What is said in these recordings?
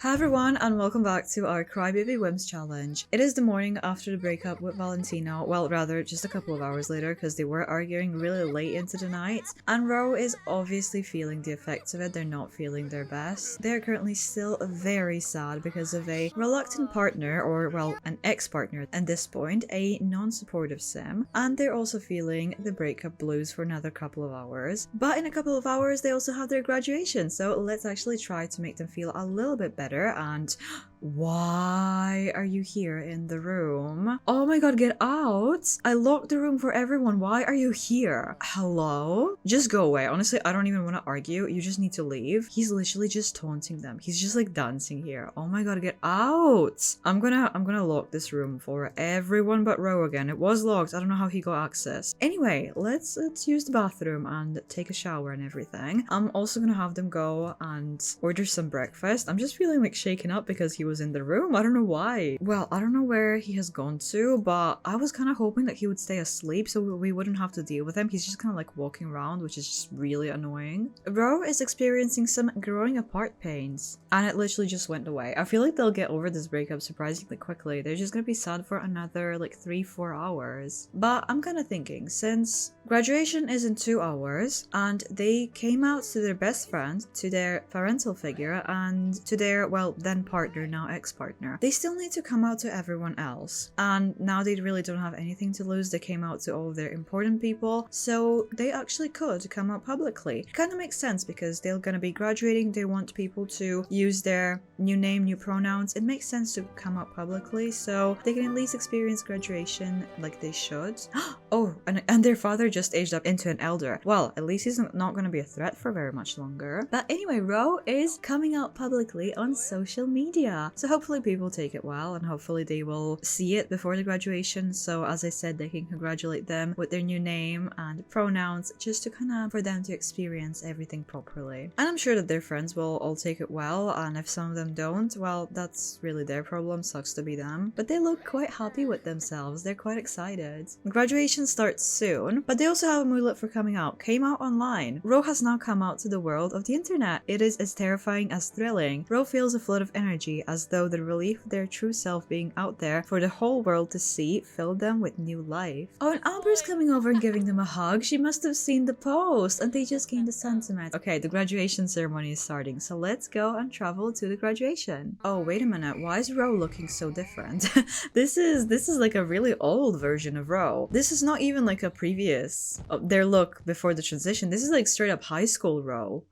Hi everyone and welcome back to our Crybaby Whims challenge. It is the morning after the breakup with Valentino, well rather just a couple of hours later because they were arguing really late into the night, and Ro is obviously feeling the effects of it. They're not feeling their best. They're currently still very sad because of a reluctant partner, or well an ex-partner at this point, a non-supportive sim, and they're also feeling the breakup blues for another couple of hours. But in a couple of hours they also have their graduation, so let's actually try to make them feel a little bit better. And why are you here in the room? Oh my god, get out! I locked the room for everyone. Why are you here? Hello? Just go away. Honestly, I don't even want to argue. You just need to leave. He's literally just taunting them. He's just like dancing here. Oh my god, get out! I'm gonna lock this room for everyone but Ro again. It was locked. I don't know how he got access. Anyway, let's use the bathroom and take a shower and everything. I'm also gonna have them go and order some breakfast. I'm just feeling like shaken up because he was in the room. I don't know why. Well, I don't know where he has gone to, but I was kind of hoping that he would stay asleep so we wouldn't have to deal with him. He's just kind of like walking around, which is just really annoying. Ro is experiencing some growing apart pains, and it literally just went away. I feel like they'll get over this breakup surprisingly quickly. They're just gonna be sad for another like 3-4 hours. But I'm kind of thinking, since graduation is in 2 hours and they came out to their best friend, to their parental figure, and to their, well, then partner, now ex-partner, they still need to come out to everyone else. And now they really don't have anything to lose. They came out to all of their important people, so they actually could come out publicly. Kind of makes sense because they're gonna be graduating. They want people to use their new name, new pronouns. It makes sense to come out publicly so they can at least experience graduation like they should. Oh, and their father just aged up into an elder. Well, at least he's not gonna be a threat for very much longer. But anyway, Ro is coming out publicly on social media, so hopefully people take it well and hopefully they will see it before the graduation, so as I said, they can congratulate them with their new name and pronouns, just to kind of for them to experience everything properly. And I'm sure that their friends will all take it well, and if some of them don't, well, that's really their problem. Sucks to be them, but they look quite happy with themselves. They're quite excited. Graduation starts soon, but they also have a moodlet for coming out. Came out online. Ro has now come out to the world of the internet. It is as terrifying as thrilling. Ro feels a flood of energy, as though the relief of their true self being out there for the whole world to see filled them with new life. Oh, and Amber's coming over and giving them a hug. She must have seen the post and they just gained the sentiment. Okay, the graduation ceremony is starting, so let's go and travel to the graduation. Oh, wait a minute. Why is Ro looking so different? This is like a really old version of Ro. This is not even like a previous their look before the transition. This is like straight up high school Ro.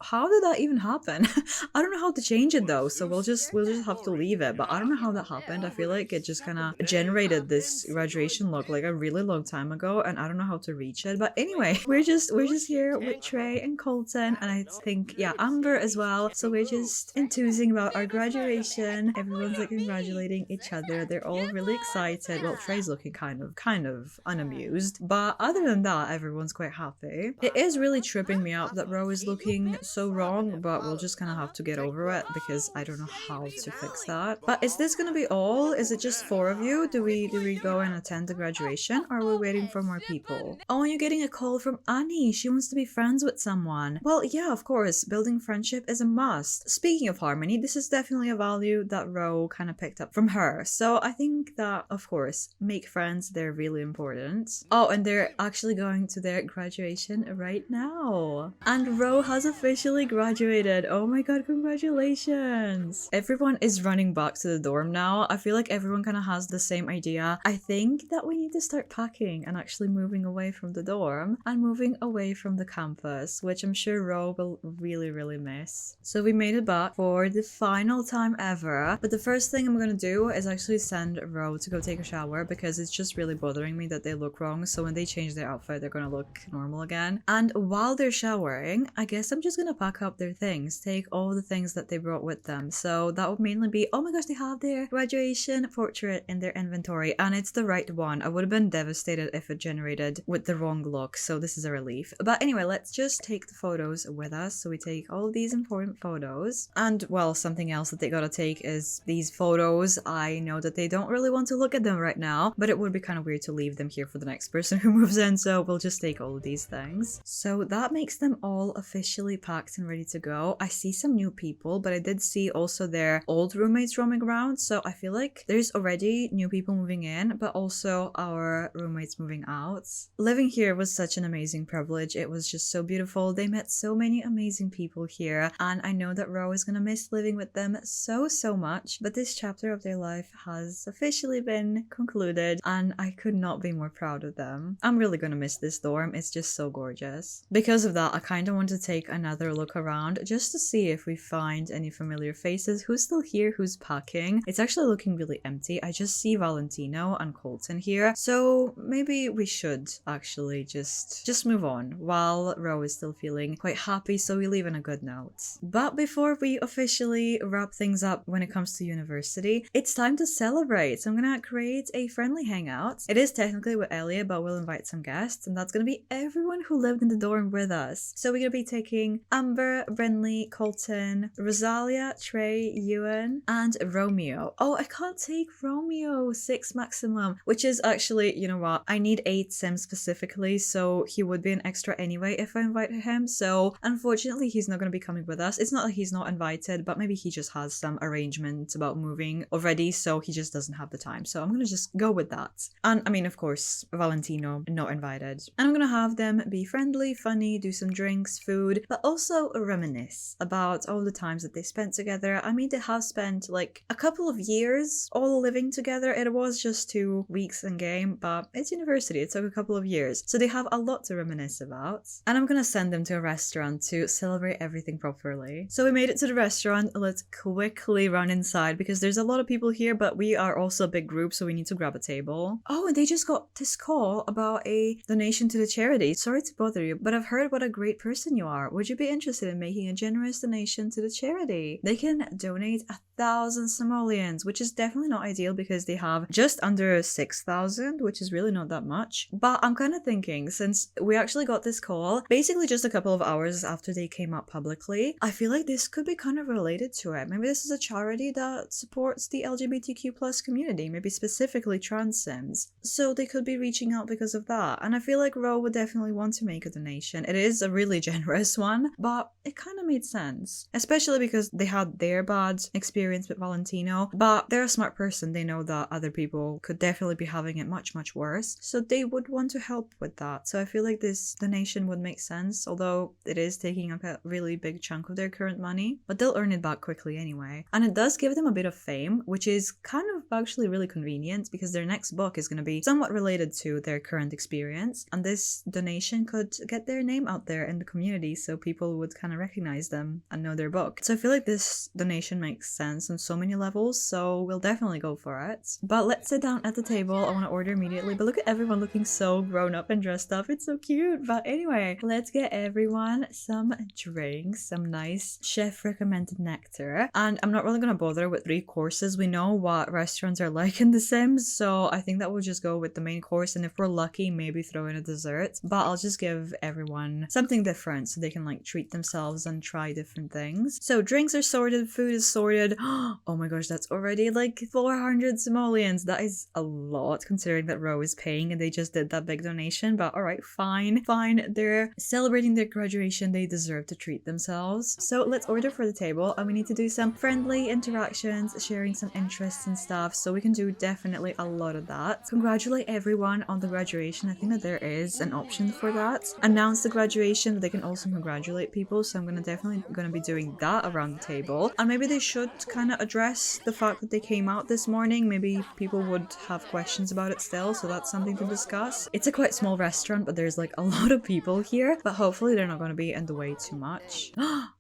How did that even happen? I don't know how to change it though, so we'll just have to leave it. But I don't know how that happened. I feel like it just kind of generated this graduation look like a really long time ago, and I don't know how to reach it. But anyway, we're just here with Trey and Colton, and I think, yeah, Amber as well. So we're just enthusing about our graduation. Everyone's like congratulating each other. They're all really excited. Well, Trey's looking kind of unamused, but other than that, everyone's quite happy. It is really tripping me out that Ro is looking so wrong, but we'll just kind of have to get over it because I don't know how to fix that. But is this gonna be all? Is it just 4 of you? Do we go and attend the graduation, or are we waiting for more people? Oh, you're getting a call from Annie. She wants to be friends with someone. Well, yeah, of course, building friendship is a must. Speaking of harmony, this is definitely a value that Ro kind of picked up from her, so I think that, of course, make friends, they're really important. Oh, and they're actually going to their graduation right now, and Ro has officially graduated. Oh my god, congratulations. Everyone is running back to the dorm now. I feel like everyone kind of has the same idea. I think that we need to start packing and actually moving away from the dorm and moving away from the campus, which I'm sure Ro will really miss. So we made it back for the final time ever, but the first thing I'm gonna do is actually send Ro to go take a shower because it's just really bothering me that they look wrong, so when they change their outfit they're gonna look normal again. And while they're showering, I guess I'm just gonna pack up their things, take all the things that they brought with them. So So that would mainly be, oh my gosh, they have their graduation portrait in their inventory, and it's the right one. I would have been devastated if it generated with the wrong look, so this is a relief. But anyway, let's just take the photos with us. So we take all of these important photos, and well, something else that they gotta take is these photos. I know that they don't really want to look at them right now, but it would be kind of weird to leave them here for the next person who moves in, so we'll just take all of these things. So that makes them all officially packed and ready to go. I see some new people, but I did see also their old roommates roaming around, so I feel like there's already new people moving in, but also our roommates moving out. Living here was such an amazing privilege. It was just so beautiful. They met so many amazing people here, and I know that Ro is gonna miss living with them so much, but this chapter of their life has officially been concluded, and I could not be more proud of them. I'm really gonna miss this dorm. It's just so gorgeous. Because of that, I kind of want to take another look around just to see if we find any familiar faces. Who's still here? Who's packing? It's actually looking really empty. I just see Valentino and Colton here, so maybe we should actually just move on while Ro is still feeling quite happy, so we leave in a good note. But before we officially wrap things up when it comes to university, it's time to celebrate. So I'm gonna create a friendly hangout. It is technically with Elliot, but we'll invite some guests, and that's gonna be everyone who lived in the dorm with us. So we're gonna be taking Amber, Brinley, Colton, Rosalia, Trey, Ewan, and Romeo. Oh, I can't take Romeo, 6 maximum, which is actually, you know what, I need 8 sims specifically, so he would be an extra anyway if I invited him. So unfortunately, he's not gonna be coming with us. It's not like he's not invited, but maybe he just has some arrangements about moving already, so he just doesn't have the time. So I'm gonna just go with that. And I mean, of course, Valentino not invited. And I'm gonna have them be friendly, funny, do some drinks, food, but also reminisce about all the times that they spent together. I mean, they have spent like a couple of years all living together. It was just 2 weeks in game, but it's university. It took a couple of years. So they have a lot to reminisce about. And I'm gonna send them to a restaurant to celebrate everything properly. So we made it to the restaurant. Let's quickly run inside because there's a lot of people here, but we are also a big group, so we need to grab a table. Oh, and they just got this call about a donation to the charity. Sorry to bother you, but I've heard what a great person you are. Would you be interested in making a generous donation to the charity? They can donate 1,000 simoleons, which is definitely not ideal because they have just under 6,000, which is really not that much. But I'm kind of thinking, since we actually got this call basically just a couple of hours after they came out publicly, I feel like this could be kind of related to it. Maybe this is a charity that supports the LGBTQ plus community, maybe specifically trans sims. So they could be reaching out because of that. And I feel like Ro would definitely want to make a donation. It is a really generous one, but it kind of made sense, especially because they had their bad experience with Valentino, but they're a smart person. They know that other people could definitely be having it much worse, so they would want to help with that. So I feel like this donation would make sense, although it is taking up a really big chunk of their current money, but they'll earn it back quickly anyway. And it does give them a bit of fame, which is kind of actually really convenient because their next book is going to be somewhat related to their current experience, and this donation could get their name out there in the community so people would kind of recognize them and know their book. So I feel like this donation makes sense on so many levels, so we'll definitely go for it. But let's sit down at the table. I want to order immediately, but look at everyone looking so grown up and dressed up. It's so cute. But anyway, let's get everyone some drinks, some nice chef recommended nectar. And I'm not really gonna bother with 3 courses. We know what restaurants are like in The Sims, so I think that we'll just go with the main course, and if we're lucky, maybe throw in a dessert. But I'll just give everyone something different so they can like treat themselves and try different things. So drinks are sorted, food is sorted. Oh my gosh, that's already like 400 simoleons. That is a lot considering that Ro is paying and they just did that big donation. But all right, fine. They're celebrating their graduation. They deserve to treat themselves. So let's order for the table, and we need to do some friendly interactions, sharing some interests and stuff. So we can do definitely a lot of that. Congratulate everyone on the graduation. I think that there is an option for that. Announce the graduation, but they can also congratulate people. So I'm definitely gonna be doing that around the table. And maybe they should kind of address the fact that they came out this morning. Maybe people would have questions about it still, so that's something to discuss. It's a quite small restaurant, but there's like a lot of people here, but hopefully they're not going to be in the way too much.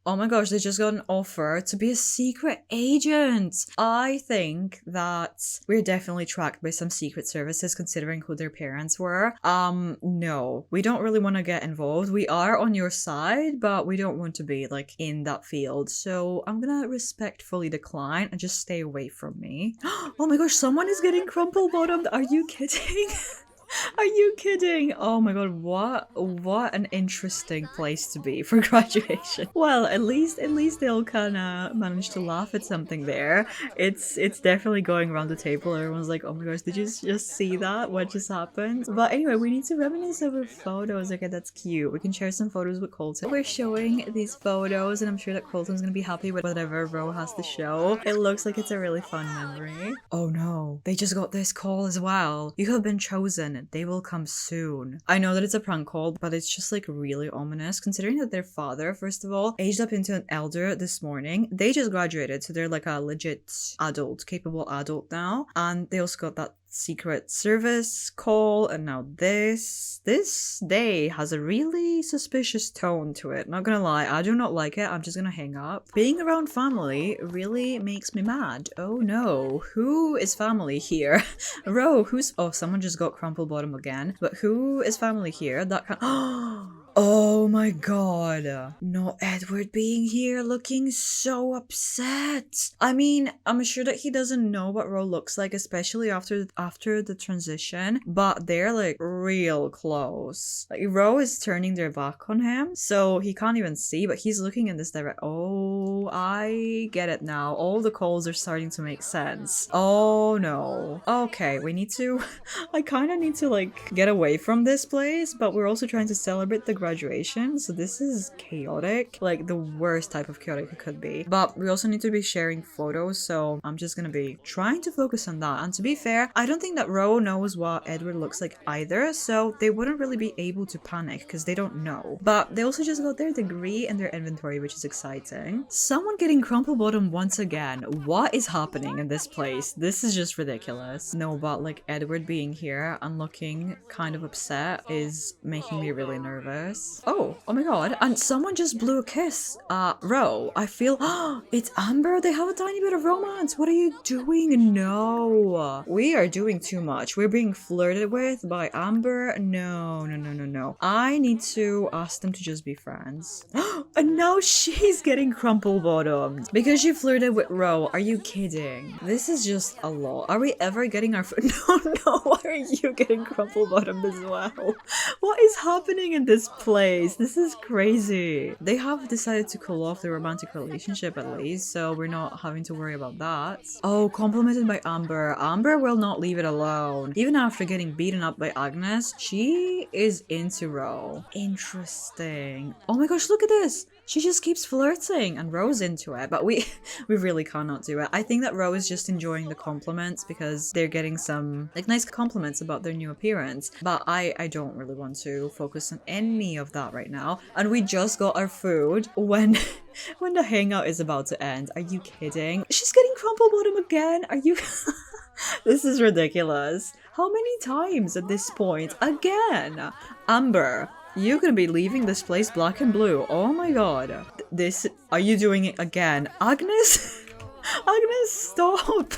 Oh my gosh, they just got an offer to be a secret agent. I think that we're definitely tracked by some secret services considering who their parents were. No, we don't really want to get involved. We are on your side, but we don't want to be like in that field. So I'm gonna respectfully decline and just stay away from me. Oh my gosh, someone is getting crumple bottomed. Are you kidding? Are you kidding? Oh my god, what an interesting place to be for graduation. Well, at least they'll kinda manage to laugh at something there. It's definitely going around the table. Everyone's like, oh my gosh, did you just see that? What just happened? But anyway, we need to reminisce over photos. Okay, that's cute. We can share some photos with Colton. We're showing these photos and I'm sure that Colton's gonna be happy with whatever Ro has to show. It looks like it's a really fun memory. Oh no, they just got this call as well. You have been chosen. They will come soon. I know that it's a prank call, but it's just like really ominous considering that their father, first of all, aged up into an elder this morning. They just graduated, so they're like a legit adult, capable adult now. And they also got that secret service call, and now this day has a really suspicious tone to it. Not gonna lie, I do not like it. I'm just gonna hang up. Being around family really makes me mad. Oh no, who is family here? Ro, who's— oh, someone just got crumple bottom again, but who is family here? That kind— oh my god, not Edward being here looking so upset. I mean, I'm sure that he doesn't know what Ro looks like, especially after the transition, but they're like real close. Like Ro is turning their back on him, so he can't even see, but he's looking in this direction. Oh, I get it now. All the calls are starting to make sense. Oh no. Okay, we need to I kind of need to like get away from this place, but we're also trying to celebrate the graduation, so this is chaotic, like the worst type of chaotic it could be. But we also need to be sharing photos, so I'm just gonna be trying to focus on that. And to be fair, I don't think that Ro knows what Edward looks like either, so they wouldn't really be able to panic because they don't know. But they also just got their degree and their inventory, which is exciting. Someone getting crumple bottom once again. What is happening in this place? This is just ridiculous. No, but like Edward being here and looking kind of upset is making me really nervous. Oh my god, and someone just blew a kiss at Ro. I feel— it's Amber. They have a tiny bit of romance. What are you doing? No, we are doing too much. We're being flirted with by Amber. No. I need to ask them to just be friends. And now she's getting crumple bottomed because she flirted with Ro. Are you kidding? This is just a lot. Are we ever getting our— no, why are you getting crumple bottomed as well? What is happening in this place? This is crazy. They have decided to cool off their romantic relationship at least, so we're not having to worry about that. Oh, complimented by Amber. Amber will not leave it alone. Even after getting beaten up by Agnes, she is into Ro. Interesting. Oh my gosh, look at this. She just keeps flirting and Ro's into it, but we really cannot do it. I think that Ro is just enjoying the compliments because they're getting some like nice compliments about their new appearance, but I don't really want to focus on any of that right now. And we just got our food when when the hangout is about to end. Are you kidding? She's getting crumple bottom again. Are you— this is ridiculous. How many times at this point? Again. Amber, you're gonna be leaving this place black and blue. Oh my god. This— are you doing it again? Agnes? Agnes, stop!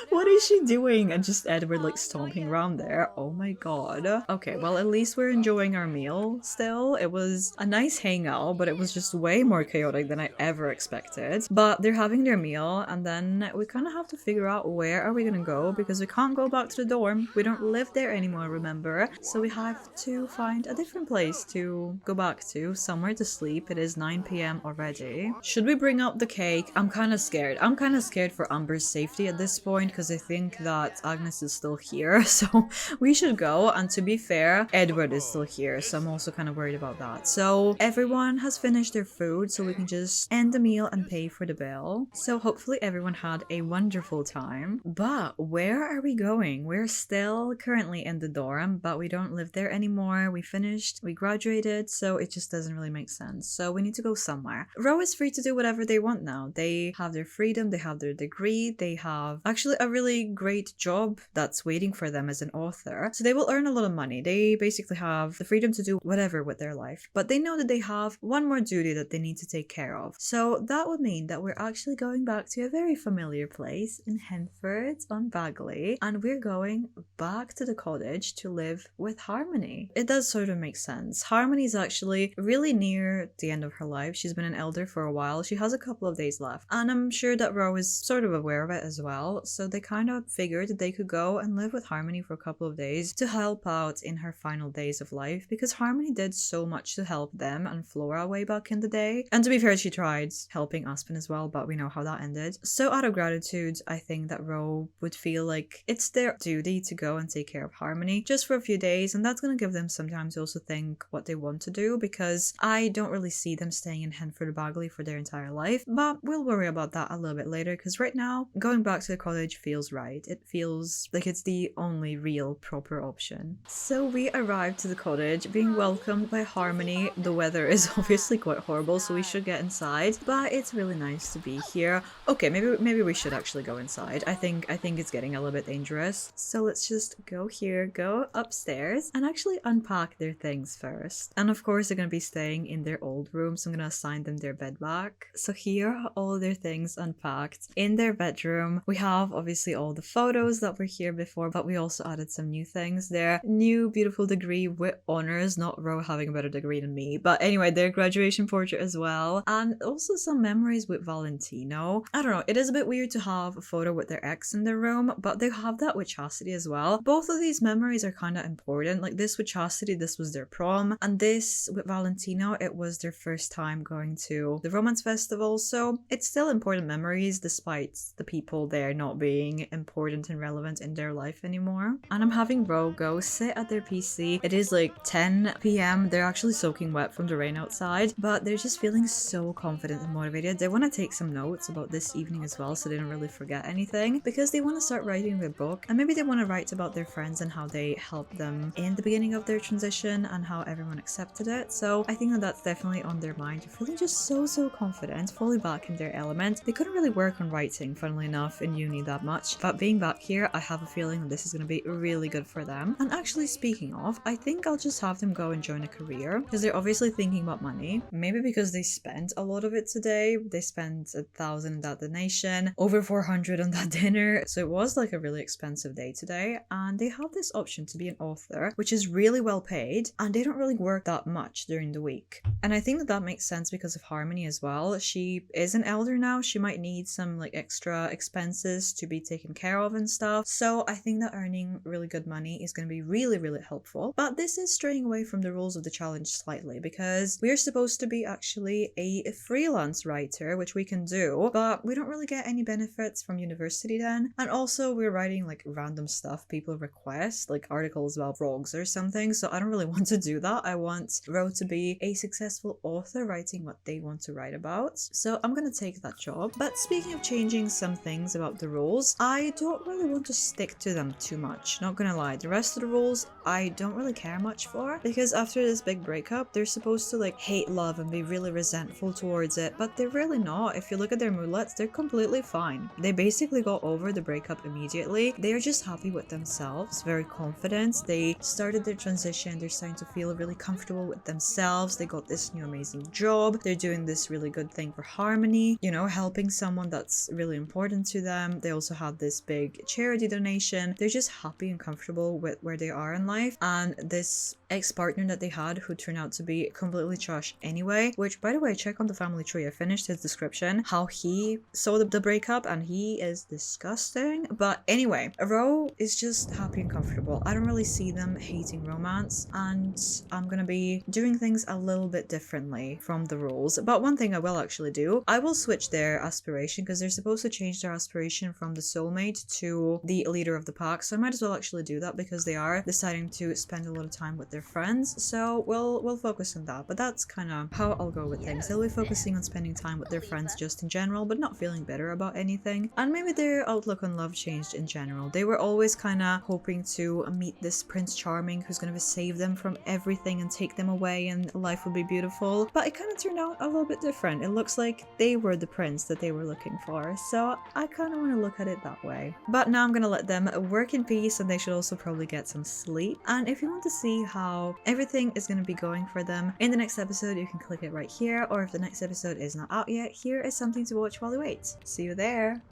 What is she doing? And just Edward like stomping around there. Oh my god. Okay, well at least we're enjoying our meal still. It was a nice hangout, but it was just way more chaotic than I ever expected. But they're having their meal and then we kind of have to figure out where are we gonna go because we can't go back to the dorm. We don't live there anymore, remember? So we have to find a different place to go back to, somewhere to sleep. It is 9 p.m. already. Should we bring out the cake? I'm kind of scared. I'm kind of scared for Amber's safety at this point because I think that Agnes is still here, so we should go. And to be fair, Edward is still here, so I'm also kind of worried about that. So everyone has finished their food, so we can just end the meal and pay for the bill. So hopefully everyone had a wonderful time. But where are we going? We're still currently in the dorm, but we don't live there anymore. We finished, we graduated, so it just doesn't really make sense. So we need to go somewhere. Ro is free to do whatever they want now. They have their freedom, they have their degree, they have— actually actually a really great job that's waiting for them as an author. So they will earn a lot of money. They basically have the freedom to do whatever with their life, but they know that they have one more duty that they need to take care of. So that would mean that we're actually going back to a very familiar place in Henford on Bagley, and we're going back to the cottage to live with Harmony. It does sort of make sense. Harmony is actually really near the end of her life. She's been an elder for a while. She has a couple of days left, and I'm sure that Ro is sort of aware of it as well. So they kind of figured that they could go and live with Harmony for a couple of days to help out in her final days of life, because Harmony did so much to help them and Flora way back in the day. And to be fair, she tried helping Aspen as well, but we know how that ended. So out of gratitude, I think that Ro would feel like it's their duty to go and take care of Harmony just for a few days, and that's going to give them some time to also think what they want to do, because I don't really see them staying in Henford Bagley for their entire life, but we'll worry about that a little bit later, because right now going back to the cottage feels right. It feels like it's the only real proper option. So we arrived to the cottage being welcomed by Harmony. The weather is obviously quite horrible, so we should get inside, but it's really nice to be here. Okay, maybe we should actually go inside. I think it's getting a little bit dangerous. So let's just go here, go upstairs, and actually unpack their things first. And of course they're gonna be staying in their old room, so I'm gonna assign them their bed back. So here are all their things unpacked in their bedroom. We have obviously all the photos that were here before, but we also added some new things. Their new beautiful degree with honors, not Ro having a better degree than me, but anyway, their graduation portrait as well, and also some memories with Valentino. I don't know, it is a bit weird to have a photo with their ex in their room, but they have that with Chastity as well. Both of these memories are kind of important. Like this with Chastity, this was their prom, and this with Valentino, it was their first time going to the romance festival. So it's still important memories despite the people there not being important and relevant in their life anymore. And I'm having Ro go sit at their PC. It is like 10 p.m. They're actually soaking wet from the rain outside, but they're just feeling so confident and motivated. They want to take some notes about this evening as well, so they don't really forget anything, because they want to start writing their book, and maybe they want to write about their friends and how they helped them in the beginning of their transition and how everyone accepted it. So I think that that's definitely on their mind. They're feeling just so confident, fully back in their element. They couldn't really work on writing, funnily enough, in uni that much, but being back here, I have a feeling that this is going to be really good for them. And actually, speaking of, I think I'll just have them go and join a career, because they're obviously thinking about money. Maybe because they spent a lot of it today. They spent 1,000 in that donation, over 400 on that dinner, so it was like a really expensive day today. And they have this option to be an author, which is really well paid, and they don't really work that much during the week. And I think that that makes sense because of Harmony as well. She is an elder now. She might need some like extra expenses to be taken care of and stuff. So I think that earning really good money is going to be really helpful. But this is straying away from the rules of the challenge slightly, because we're supposed to be actually a freelance writer, which we can do, but we don't really get any benefits from university then. And also we're writing like random stuff people request, like articles about frogs or something, so I don't really want to do that. I want Ro to be a successful author writing what they want to write about, so I'm gonna take that job. But speaking of changing some things about the rules, I don't really want to stick to them too much, not gonna lie. The rest of the rules I don't really care much for, because after this big breakup they're supposed to like hate love and be really resentful towards it, but they're really not. If you look at their moodlets, they're completely fine. They basically got over the breakup immediately. They're just happy with themselves, very confident. They started their transition, they're starting to feel really comfortable with themselves. They got this new amazing job, they're doing this really good thing for Harmony, you know, helping someone that's really important to them. They also have this big charity donation. They're just happy and comfortable with where they are in life. And this ex-partner that they had, who turned out to be completely trash anyway, which by the way, check on the family tree. I finished his description, how he saw the breakup, and he is disgusting. But anyway, Ro is just happy and comfortable. I don't really see them hating romance, and I'm gonna be doing things a little bit differently from the rules. But one thing I will actually do, I will switch their aspiration, because they're supposed to change their aspiration from the soulmate to the leader of the pack, so I might as well actually do that, because they are deciding to spend a lot of time with their friends. So we'll focus on that. But that's kind of how I'll go with things. They'll be focusing on spending time with their friends just in general, but not feeling bitter about anything. And maybe their outlook on love changed in general. They were always kind of hoping to meet this Prince Charming who's going to save them from everything and take them away and life would be beautiful. But it kind of turned out a little bit different. It looks like they were the prince that they were looking for. So I kind of want to look look at it that way. But now I'm gonna let them work in peace, and they should also probably get some sleep. And if you want to see how everything is gonna be going for them in the next episode, you can click it right here, or if the next episode is not out yet, here is something to watch while you wait. See you there!